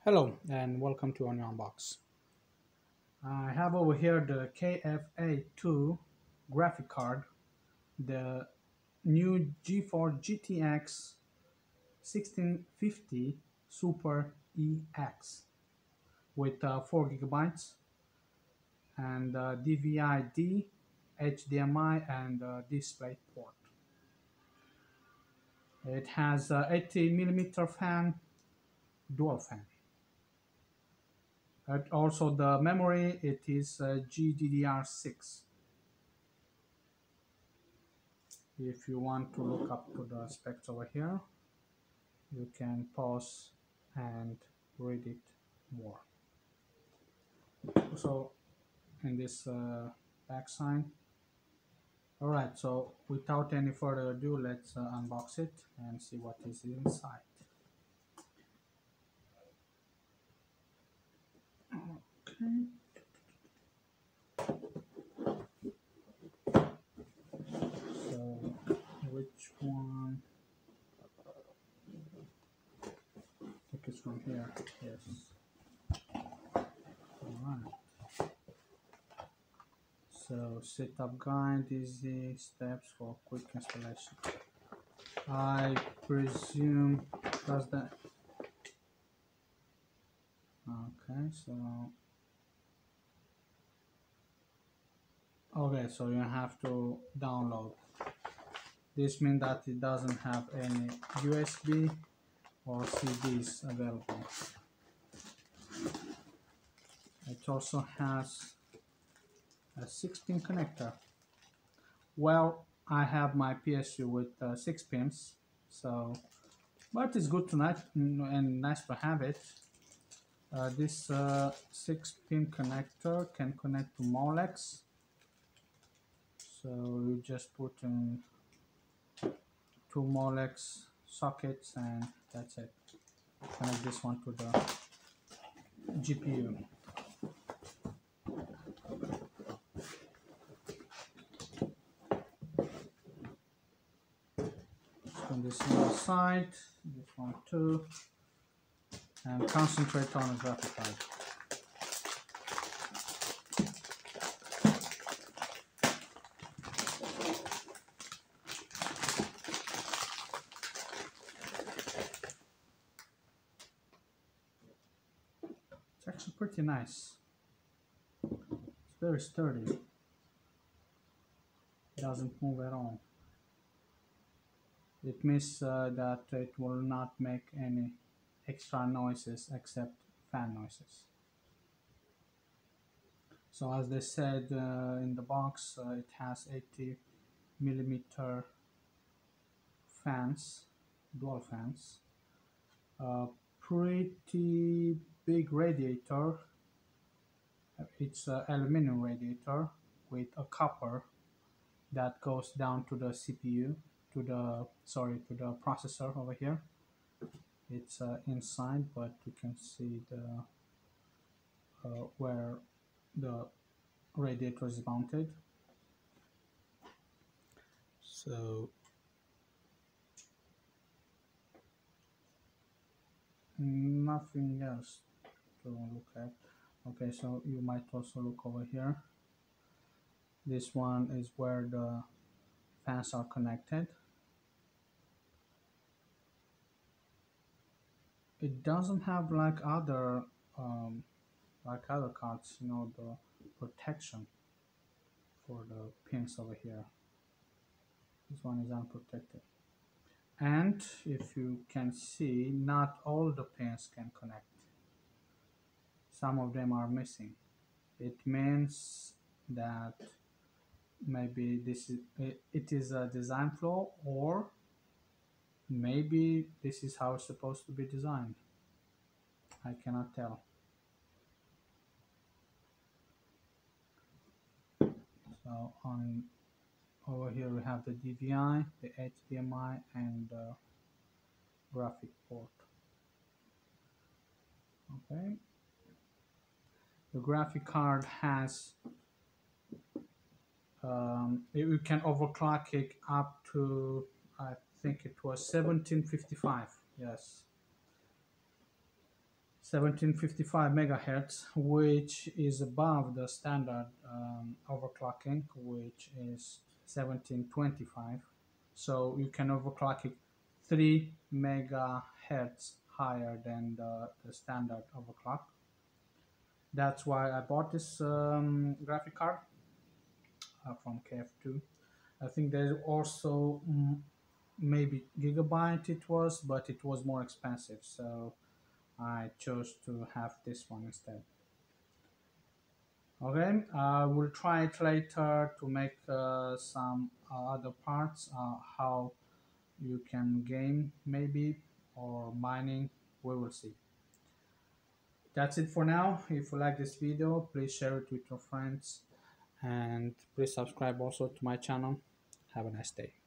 Hello and welcome to Onion Unbox. I have over here the KFA2 graphic card, the new GeForce GTX 1650 Super EX with 4 gigabytes and DVI-D, HDMI and display port. It has 80mm fan, dual fan. And also the memory, it is GDDR6. If you want to look up to the specs over here, you can pause and read it more. So in this back sign. Alright, so without any further ado, let's unbox it and see what is inside. Okay. So which one? I think it's from here. Yes. Alright. So setup guide, easy steps for quick installation. I presume does that. Okay, so you have to download. This means that it doesn't have any USB or CDs available. It also has a 6-pin connector. Well, I have my PSU with 6 pins, so but it's good tonight and nice to have it. This 6-pin connector can connect to Molex, so you just put in 2 Molex sockets and that's it. Connect this one to the GPU. On this one side, this one too, and concentrate on the graphic card. It's actually pretty nice. It's very sturdy. It doesn't move at all. It means that it will not make any extra noises except fan noises. So as they said in the box, it has 80mm fans, dual fans, pretty big radiator. It's an aluminum radiator with a copper that goes down to the CPU, to the processor over here. It's inside, but you can see the where the radiator is mounted. So nothing else to look at. Okay, so you might also look over here. This one is where the fans are connected. It doesn't have like other cards, you know, the protection for the pins over here. This one is unprotected. And if you can see, not all the pins can connect. Some of them are missing. It means that maybe it is a design flaw, or maybe this is how it's supposed to be designed. I cannot tell. So over here we have the DVI, the HDMI, and the graphic port. Okay. The graphic card has you can overclock it up to, I think it was 1755. Yes, 1755 megahertz, which is above the standard overclocking, which is 1725. So you can overclock it 3 megahertz higher than the standard overclock. That's why I bought this graphic card from KF2. I think there's also maybe gigabyte it was, but it was more expensive, so I chose to have this one instead. Okay, I will try it later to make some other parts, how you can game maybe, or mining, we will see. That's it for now. If you like this video, please share it with your friends and please subscribe also to my channel. Have a nice day.